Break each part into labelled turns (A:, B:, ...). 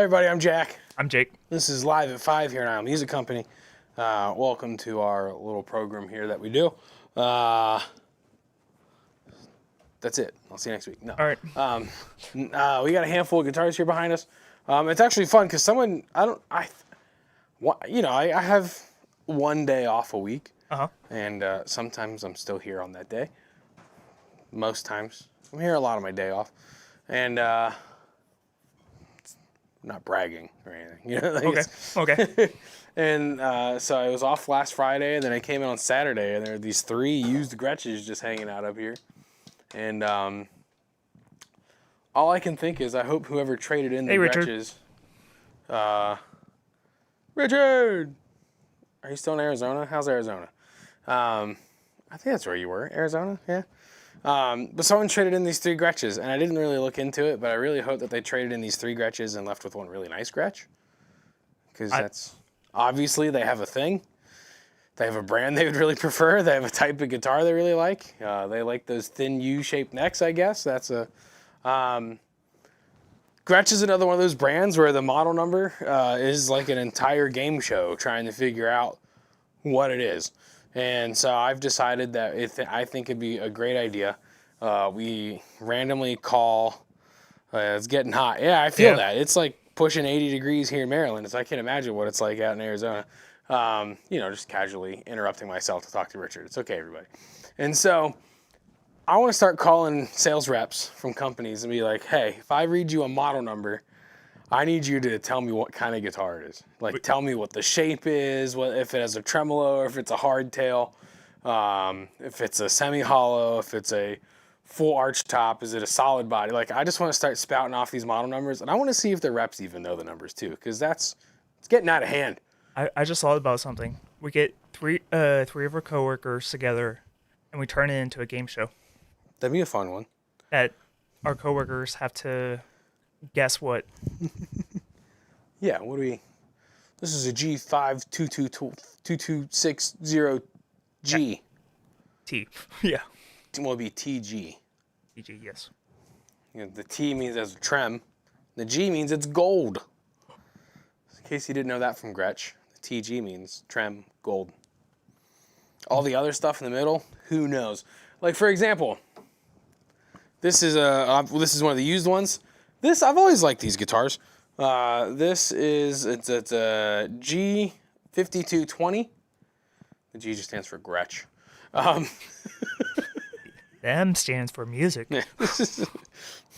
A: Hey everybody, I'm Jack.
B: I'm Jake.
A: This is Live at 5 here at Isle Music Company. Welcome to our little program here that we do. That's it. I'll see you next week. No.
B: All right.
A: We got a handful of guitars here behind us. It's actually fun because I have one day off a week.
B: Uh-huh.
A: And sometimes I'm still here on that day. Most times. I'm here a lot of my day off. And not bragging or anything.
B: Okay.
A: And so I was off last Friday, and then I came in on Saturday, and there were these 3 used Gretches just hanging out up here. And all I can think is I hope whoever traded in the Gretches... Richard! Are you still in Arizona? How's Arizona? I think that's where you were. Arizona? Yeah. But someone traded in these 3 Gretches, and I didn't really look into it, but I really hope that they traded in these 3 Gretches and left with one really nice Gretsch. Because that's... Obviously, they have a thing. They have a brand they would really prefer. They have a type of guitar they really like. They like those thin U-shaped necks, I guess. That's a... Gretsch is another one of those brands where the model number is like an entire game show trying to figure out what it is. And so I've decided that I think it'd be a great idea. We randomly call, it's getting hot. Yeah, I feel that. It's like pushing 80 degrees here in Maryland, so I can't imagine what it's like out in Arizona. Just casually interrupting myself to talk to Richard. It's okay, everybody. And so I want to start calling sales reps from companies and be like, hey, if I read you a model number, I need you to tell me what kind of guitar it is. Like, tell me what the shape is, if it has a tremolo, or if it's a hardtail, if it's a semi-hollow, if it's a full arch top, is it a solid body? Like, I just want to start spouting off these model numbers, and I want to see if the reps even know the numbers too, because it's getting out of hand.
B: I just thought about something. We get three of our coworkers together, and we turn it into a game show.
A: That'd be a fun one.
B: That our coworkers have to guess what.
A: Yeah, what do we... This is a G52260G.
B: T. Yeah.
A: It will be TG.
B: TG, yes.
A: The T means as a trem. The G means it's gold. In case you didn't know that from Gretsch, the TG means trem, gold. All the other stuff in the middle, who knows? Like, for example, this is one of the used ones. I've always liked these guitars. It's a G5220. The G just stands for Gretsch.
B: M stands for music.
A: So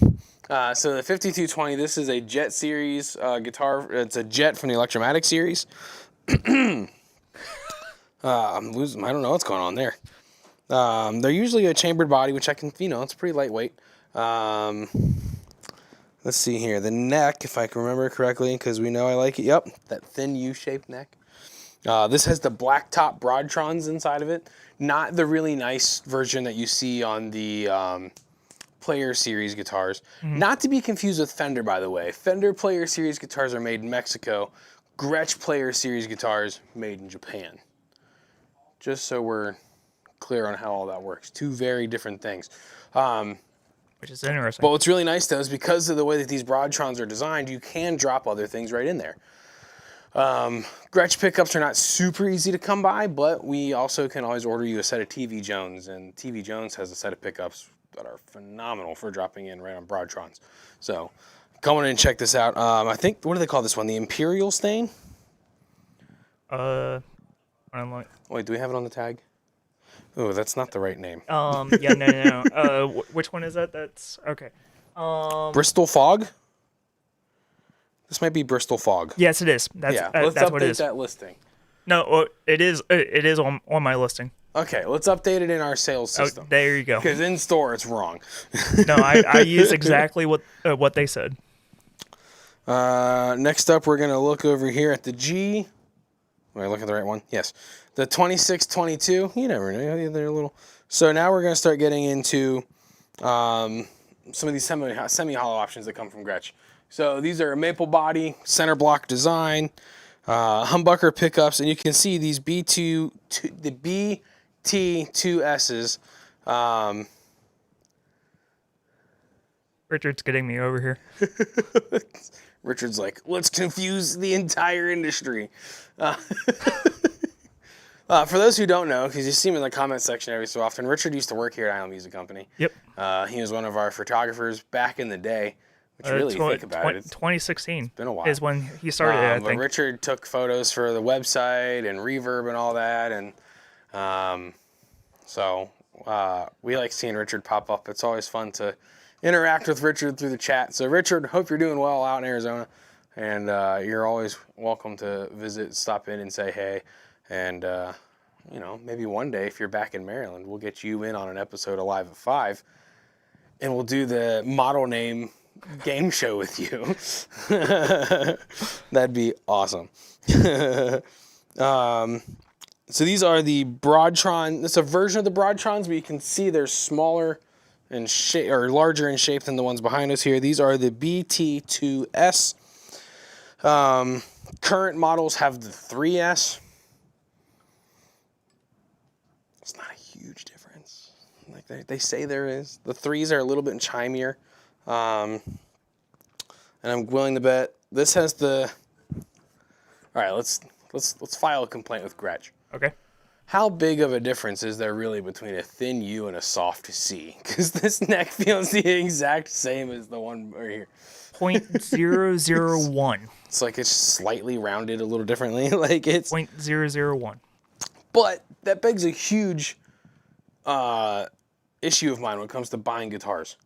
A: the 5220, this is a Jet series guitar. It's a Jet from the Electromatic series. I don't know what's going on there. They're usually a chambered body, which it's pretty lightweight. Let's see here. The neck, if I can remember correctly, because we know I like it. Yep, that thin U-shaped neck. This has the black top Broadtrons inside of it. Not the really nice version that you see on the Player Series guitars. Mm-hmm. Not to be confused with Fender, by the way. Fender Player Series guitars are made in Mexico. Gretsch Player Series guitars made in Japan. Just so we're clear on how all that works. 2 very different things.
B: Which is interesting.
A: But what's really nice, though, is because of the way that these Broadtrons are designed, you can drop other things right in there. Gretsch pickups are not super easy to come by, but we also can always order you a set of TV Jones, and TV Jones has a set of pickups that are phenomenal for dropping in right on Broadtrons. So come on in and check this out. I think, what do they call this one? The Imperial Stain?
B: Wait,
A: do we have it on the tag? Oh, that's not the right name.
B: Yeah, no. Which one is that? That's okay.
A: Bristol Fog? This might be Bristol Fog.
B: Yes, it is. Let's
A: update
B: what it is.
A: That listing.
B: No, it is. It is on my listing.
A: Okay, let's update it in our sales system.
B: Oh, there you go.
A: Because in store it's wrong.
B: No, I use exactly what they said.
A: Next up, we're gonna look over here at the G. Am I looking at the right one? Yes. The 2622. You never know. They're a little. So now we're gonna start getting into some of these semi-hollow options that come from Gretsch. So these are a maple body, center block design, humbucker pickups, and you can see these the BT2Ss.
B: Richard's getting me over here.
A: Richard's like, let's confuse the entire industry. For those who don't know, because you see him in the comment section every so often, Richard used to work here at Island Music Company.
B: Yep.
A: He was one of our photographers back in the day, which really think about it.
B: 2016
A: been a while.
B: is when he started it, I
A: But
B: think.
A: Richard took photos for the website and Reverb and all that, and so we like seeing Richard pop up. It's always fun to interact with Richard through the chat. So Richard, hope you're doing well out in Arizona, and you're always welcome to visit, stop in and say hey, and you know, maybe one day if you're back in Maryland, we'll get you in on an episode of Live at 5, and we'll do the model name game show with you. That'd be awesome. So these are the Broadtron. It's a version of the Broadtrons, but you can see they're smaller in shape, or larger in shape than the ones behind us here. These are the BT2S. Current models have the 3S. It's not a huge difference. Like they say there is. The 3s are a little bit chimier. And I'm willing to bet this has the. All right, let's file a complaint with Gretsch.
B: Okay.
A: How big of a difference is there really between a thin U and a soft C? Because this neck feels the exact same as the one right here.
B: 0.001.
A: It's like it's slightly rounded a little differently. Like it's
B: 0.001.
A: But that begs a huge issue of mine when it comes to buying guitars.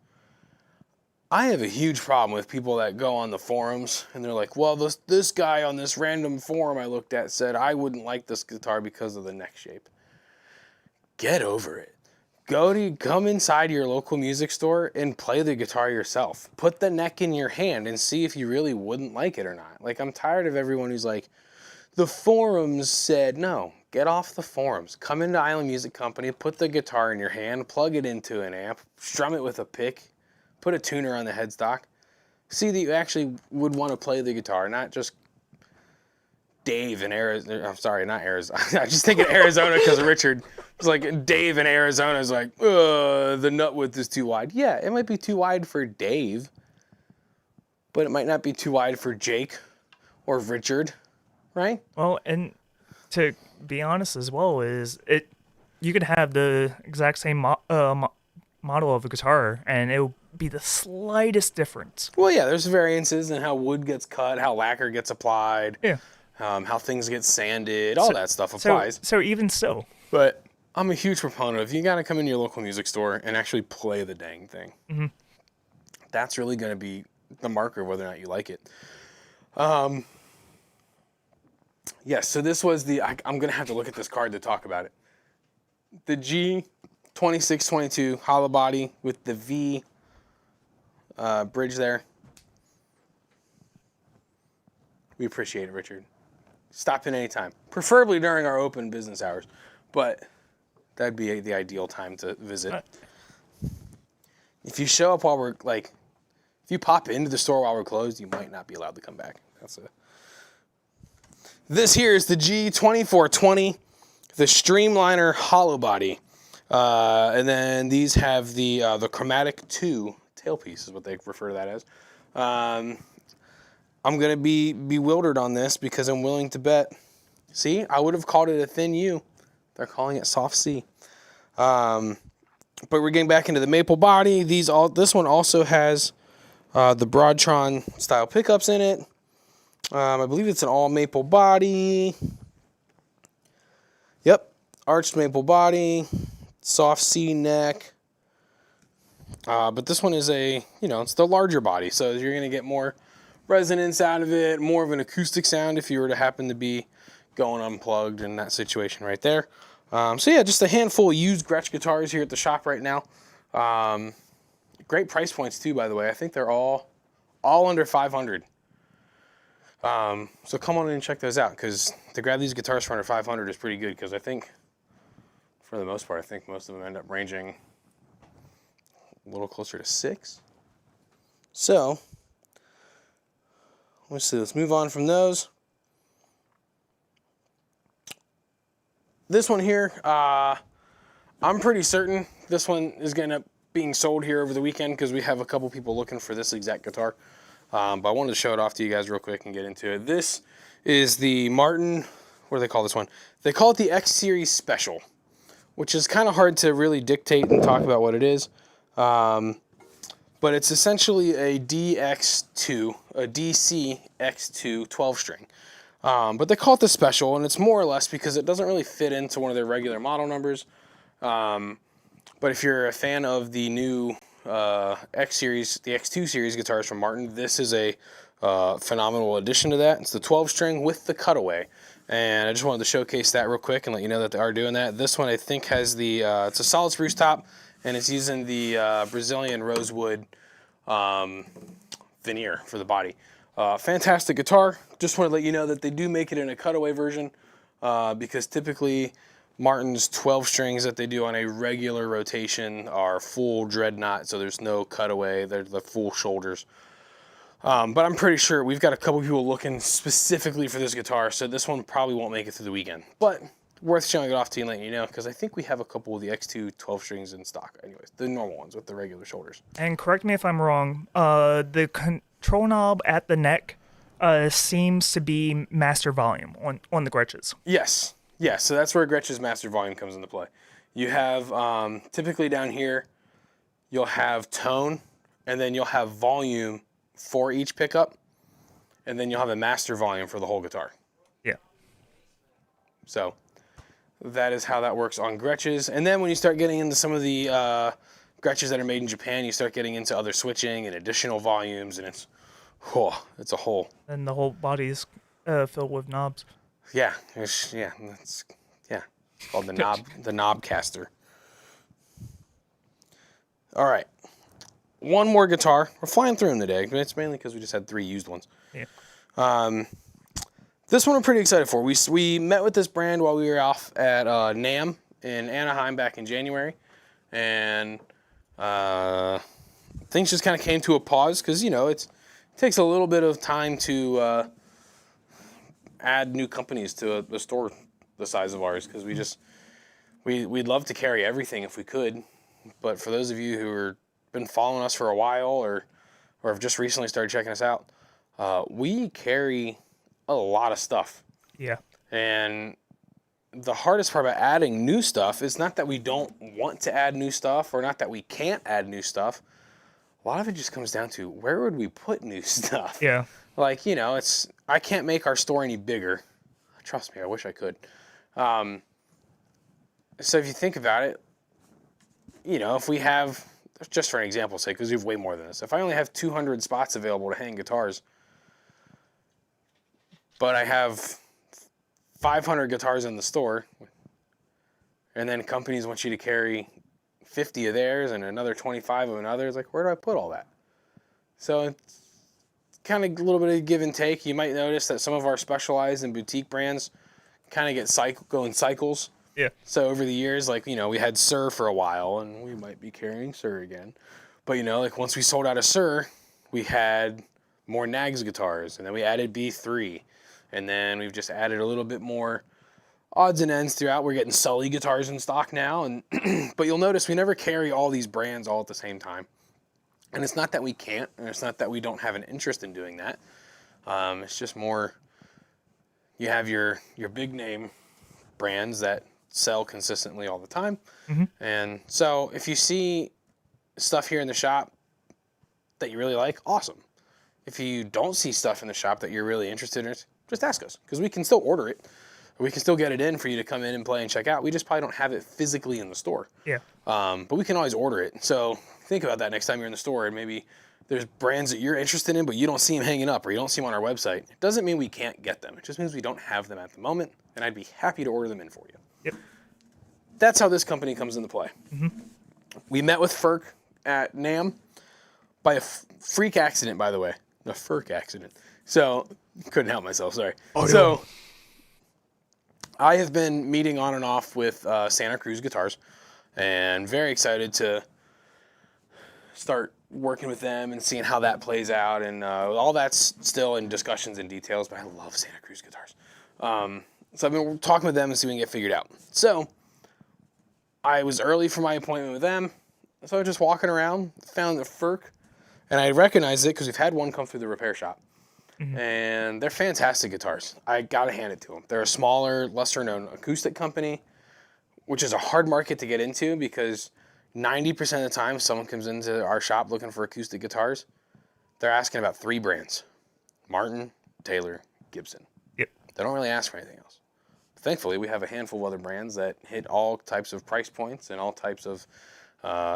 A: I have a huge problem with people that go on the forums and they're like, well, this guy on this random forum I looked at said I wouldn't like this guitar because of the neck shape. Get over it. Come inside your local music store and play the guitar yourself. Put the neck in your hand and see if you really wouldn't like it or not. Like, I'm tired of everyone who's like, the forums said, no, get off the forums. Come into Island Music Company, put the guitar in your hand, plug it into an amp, strum it with a pick, put a tuner on the headstock. See that you actually would want to play the guitar, not just Dave in Arizona. I'm sorry, not Arizona. I just think of Arizona because Richard. It's like Dave in Arizona is like, the nut width is too wide. Yeah, it might be too wide for Dave, but it might not be too wide for Jake or Richard, right?
B: Well, and to be honest as well, you could have the exact same model of a guitar, and it will be the slightest difference.
A: Well, yeah, there's variances in how wood gets cut, how lacquer gets applied,
B: Yeah.
A: How things get sanded, all that stuff applies.
B: So even so.
A: But I'm a huge proponent of you got to come into your local music store and actually play the dang thing.
B: Mm-hmm.
A: That's really going to be the marker of whether or not you like it. Yes, so this was I'm going to have to look at this card to talk about it. The G2622 hollow body with the V bridge there. We appreciate it, Richard. Stop in anytime, preferably during our open business hours, but that'd be the ideal time to visit. If you show up while if you pop into the store while we're closed, you might not be allowed to come back. This here is the G2420, the Streamliner hollow body. And then these have the Chromatic 2 tailpiece is what they refer to that as. I'm going to be bewildered on this because I'm willing to bet. See, I would have called it a thin U. They're calling it soft C. But we're getting back into the maple body. This one also has the Broadtron style pickups in it. I believe it's an all maple body. Yep, arched maple body, soft C neck. But this one is it's the larger body, so you're going to get more resonance out of it, more of an acoustic sound if you were to happen to be going unplugged in that situation right there. So yeah, just a handful of used Gretsch guitars here at the shop right now. Great price points too, by the way. I think they're all under 500. So come on in and check those out, because to grab these guitars for under 500 is pretty good, because I think, for the most part, most of them end up ranging a little closer to 6. So, let's see, let's move on from those. This one here, I'm pretty certain this one is going to end up being sold here over the weekend, because we have a couple people looking for this exact guitar. But I wanted to show it off to you guys real quick and get into it. This is the Martin, what do they call this one? They call it the X Series Special, which is kind of hard to really dictate and talk about what it is. But it's essentially a DX2, a DCX2 12 string. But they call it the Special, and it's more or less because it doesn't really fit into one of their regular model numbers. But if you're a fan of the new X Series, the X2 series guitars from Martin, this is a phenomenal addition to that. It's the 12 string with the cutaway. And I just wanted to showcase that real quick and let you know that they are doing that. This one I think has the, it's a solid spruce top, and it's using the Brazilian rosewood veneer for the body. Fantastic guitar. Just want to let you know that they do make it in a cutaway version because typically Martin's 12 strings that they do on a regular rotation are full dreadnought, so there's no cutaway. They're the full shoulders. But I'm pretty sure we've got a couple people looking specifically for this guitar, so this one probably won't make it through the weekend. But worth showing it off to you and letting you know, because I think we have a couple of the X2 12 strings in stock anyways, the normal ones with the regular shoulders.
B: And correct me if I'm wrong, the control knob at the neck seems to be master volume on the Gretches.
A: Yes. Yeah, so that's where Gretsch's master volume comes into play. You have, typically down here, you'll have tone, and then you'll have volume for each pickup, and then you'll have a master volume for the whole guitar.
B: Yeah.
A: So that is how that works on Gretsch's. And then when you start getting into some of the Gretsch's that are made in Japan, you start getting into other switching and additional volumes, and it's a whole.
B: And the whole body's filled with knobs.
A: Yeah, it's called the knob caster. All right, one more guitar. We're flying through them today, but it's mainly because we just had 3 used ones.
B: Yeah.
A: This one I'm pretty excited for. We met with this brand while we were off at NAMM in Anaheim back in January, and things just kind of came to a pause because it takes a little bit of time to add new companies to a store the size of ours, because we'd love to carry everything if we could, but for those of you who are been following us for a while or have just recently started checking us out, we carry a lot of stuff.
B: Yeah.
A: And the hardest part about adding new stuff is not that we don't want to add new stuff or not that we can't add new stuff. A lot of it just comes down to where would we put new stuff?
B: Yeah.
A: Like, I can't make our store any bigger. Trust me, I wish I could. So if you think about it, if we have, just for an example's sake, because we have way more than this, if I only have 200 spots available to hang guitars, but I have 500 guitars in the store, and then companies want you to carry 50 of theirs and another 25 of another, it's like, where do I put all that? So it's kind of a little bit of give and take. You might notice that some of our specialized and boutique brands kind of go in cycles.
B: Yeah.
A: So over the years, we had Sir for a while, and we might be carrying Sir again. But, once we sold out of Sir, we had more Nags guitars, and then we added B3. And then we've just added a little bit more odds and ends throughout. We're getting Sully guitars in stock now. And but you'll notice we never carry all these brands all at the same time. And it's not that we can't, and it's not that we don't have an interest in doing that. It's just more, you have your big name brands that sell consistently all the time.
B: Mm-hmm.
A: And so if you see stuff here in the shop that you really like, awesome. If you don't see stuff in the shop that you're really interested in, just ask us, because we can still order it. We can still get it in for you to come in and play and check out. We just probably don't have it physically in the store.
B: Yeah.
A: But we can always order it. So think about that next time you're in the store, and maybe there's brands that you're interested in, but you don't see them hanging up or you don't see them on our website. It doesn't mean we can't get them. It just means we don't have them at the moment, and I'd be happy to order them in for you.
B: Yep.
A: That's how this company comes into play.
B: Mm-hmm.
A: We met with FERC at NAMM by a freak accident, by the way. A FERC accident. So, couldn't help myself, sorry. So, I have been meeting on and off with Santa Cruz Guitars, and very excited to start working with them and seeing how that plays out. And all that's still in discussions and details, but I love Santa Cruz Guitars. So I've been talking with them and see if we can get figured out. So I was early for my appointment with them. So I was just walking around, found the FERC And I recognize it because we've had one come through the repair shop. And they're fantastic guitars. I got to hand it to them. They're a smaller, lesser-known acoustic company, which is a hard market to get into because 90% of the time someone comes into our shop looking for acoustic guitars, they're asking about 3 brands: Martin, Taylor, Gibson.
B: Yep.
A: They don't really ask for anything else. Thankfully, we have a handful of other brands that hit all types of price points and all types of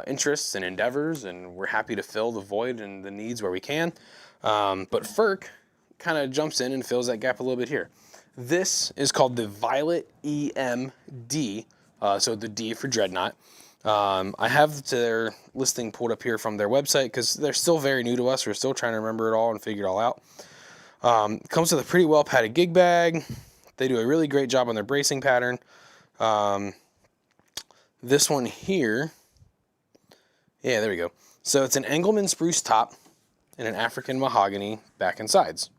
A: interests and endeavors, and we're happy to fill the void and the needs where we can. But FERC kind of jumps in and fills that gap a little bit here. This is called the Violet EMD, so the D for Dreadnought. I have their listing pulled up here from their website because they're still very new to us. We're still trying to remember it all and figure it all out. Comes with a pretty well padded gig bag. They do a really great job on their bracing pattern. This one here, yeah, there we go. So it's an Engelmann spruce top and an African mahogany back and sides.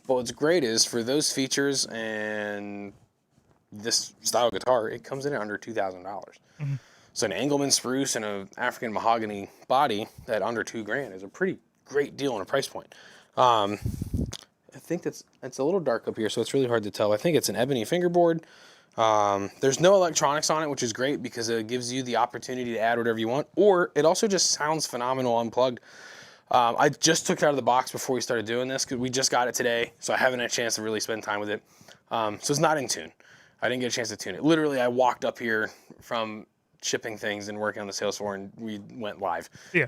A: But what's great is for those features and this style guitar, it comes in at under $2,000. Mm-hmm. So an Engelmann spruce and an African mahogany body at under $2,000 is a pretty great deal on a price point. I think it's a little dark up here, so it's really hard to tell. I think it's an ebony fingerboard. There's no electronics on it, which is great because it gives you the opportunity to add whatever you want, or it also just sounds phenomenal unplugged. I just took it out of the box before we started doing this because we just got it today, so I haven't had a chance to really spend time with it. So it's not in tune. I didn't get a chance to tune it. Literally, I walked up here from shipping things and working on the sales floor, and we went live.
B: Yeah.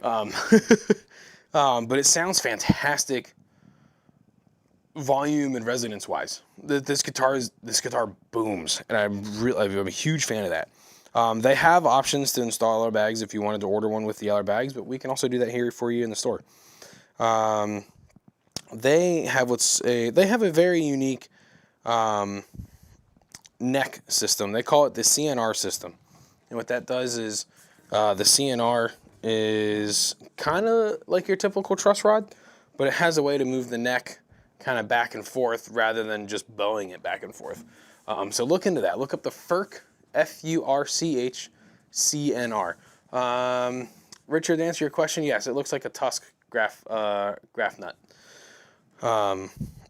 A: But it sounds fantastic, volume and resonance wise. This guitar booms, and I'm a huge fan of that. They have options to install our bags if you wanted to order one with the other bags, but we can also do that here for you in the store. They have a very unique neck system. They call it the CNR system, and what that does is the CNR is kind of like your typical truss rod, but it has a way to move the neck kind of back and forth rather than just bowing it back and forth. So look into that. Look up the FERC, FURCH CNR. Richard, to answer your question, yes, it looks like a Tusk graph nut.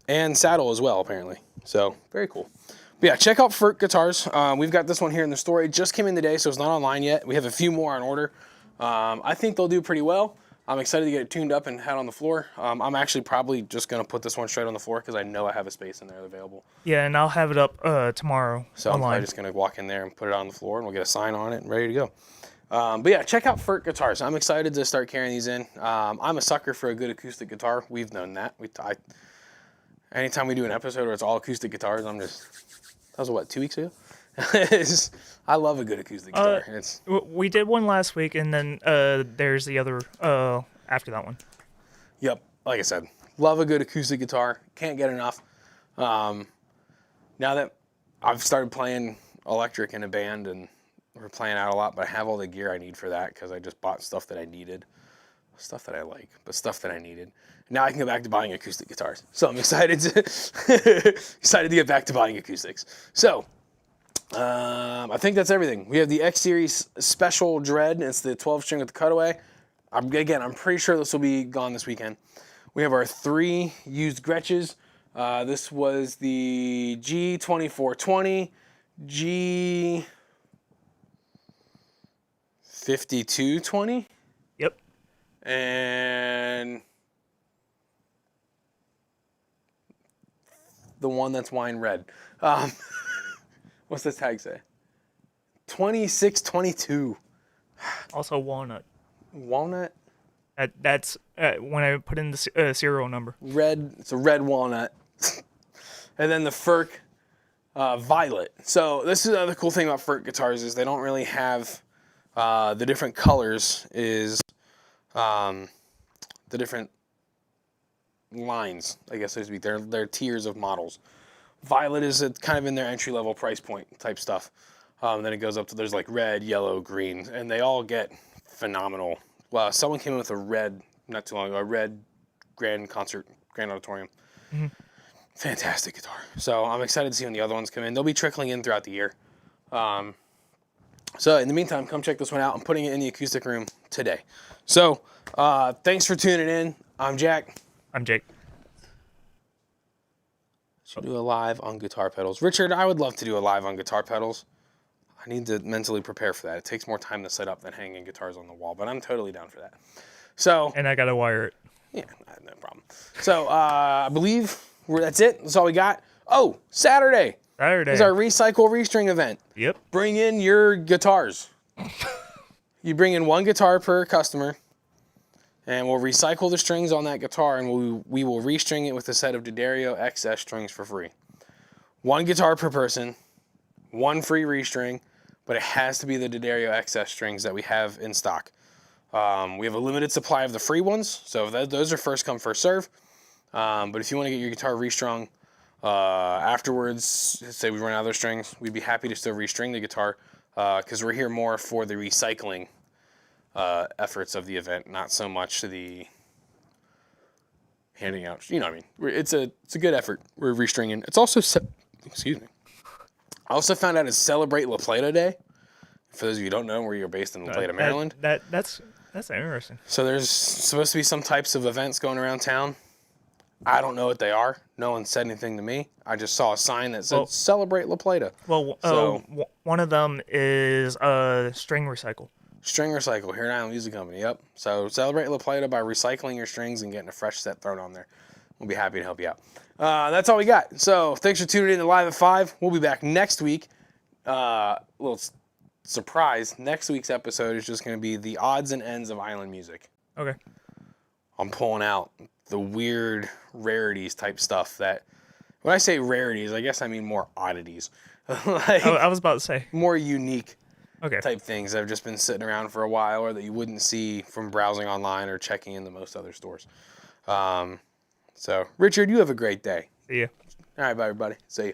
A: And saddle as well, apparently. So very cool. But yeah, check out FERC guitars. We've got this one here in the store. It just came in today, so it's not online yet. We have a few more on order. I think they'll do pretty well. I'm excited to get it tuned up and head on the floor. I'm actually probably just going to put this one straight on the floor because I know I have a space in there available.
B: Yeah, and I'll have it up tomorrow
A: So
B: online.
A: I'm probably just going to walk in there and put it on the floor, and we'll get a sign on it and ready to go. But yeah, check out FERC guitars. I'm excited to start carrying these in. I'm a sucker for a good acoustic guitar. We've known that. Anytime we do an episode where it's all acoustic guitars, that was what, 2 weeks ago? I love a good acoustic guitar.
B: We did one last week, and then there's the other after that one.
A: Yep, like I said, love a good acoustic guitar. Can't get enough. Now that I've started playing electric in a band, and we're playing out a lot, but I have all the gear I need for that because I just bought stuff that I needed. Stuff that I like, but stuff that I needed. Now I can go back to buying acoustic guitars. So I'm excited to get back to buying acoustics. So I think that's everything. We have the X Series Special Dread. It's the 12 string with the cutaway. I'm pretty sure this will be gone this weekend. We have our 3 used Gretches. This was the G2420, G5220.
B: Yep.
A: And the one that's wine red. What's this tag say? 2622.
B: Also walnut.
A: Walnut?
B: That's when I put in the serial number.
A: Red. It's a red walnut. And then the FERC violet. So this is another cool thing about FERC guitars is they don't really have the different colors is the different lines, I guess so to speak. They're tiers of models. Violet is kind of in their entry-level price point type stuff. Then it goes up to there's like red, yellow, green, and they all get phenomenal. Well, someone came in with a red not too long ago, a red Grand Auditorium. Mm-hmm. Fantastic guitar. So I'm excited to see when the other ones come in. They'll be trickling in throughout the year. So in the meantime, come check this one out. I'm putting it in the acoustic room today. So Thanks for tuning in. I'm Jack.
B: I'm Jake.
A: Should do a live on guitar pedals. Richard, I would love to do a live on guitar pedals. I need to mentally prepare for that. It takes more time to set up than hanging guitars on the wall, but I'm totally down for that. So,
B: And I got to wire it.
A: yeah, no problem. So, I believe that's it. That's all we got. Oh, Saturday
B: Saturday.
A: is our Recycle Restring event.
B: Yep.
A: Bring in your guitars. You bring in one guitar per customer, and we'll recycle the strings on that guitar, and we will restring it with a set of D'Addario XS strings for free. One guitar per person, one free restring, but it has to be the D'Addario XS strings that we have in stock. We have a limited supply of the free ones, so those are first come, first serve. But if you want to get your guitar restrung afterwards, say we run out of those strings, we'd be happy to still restring the guitar because we're here more for the recycling efforts of the event, not so much the handing out. You know what I mean? It's a good effort. We're restringing. It's also excuse me. I also found out it's Celebrate La Plata Day. For those of you who don't know, where you're based in La Plata, Maryland.
B: That's interesting.
A: So there's supposed to be some types of events going around town. I don't know what they are. No one said anything to me. I just saw a sign that said Celebrate La Plata.
B: Well, one of them is string recycle.
A: String Recycle here at Island Music Company. Yep. So celebrate La Plata by recycling your strings and getting a fresh set thrown on there. We'll be happy to help you out. That's all we got. So thanks for tuning in to Live at 5. We'll be back next week. Little surprise. Next week's episode is just going to be the odds and ends of island music.
B: Okay.
A: I'm pulling out the weird rarities type stuff that, when I say rarities, I guess I mean more oddities. Like,
B: I was about to say.
A: more unique
B: Okay.
A: type things that have just been sitting around for a while or that you wouldn't see from browsing online or checking into most other stores. So, Richard, you have a great day.
B: See ya.
A: All right, bye, everybody. See you.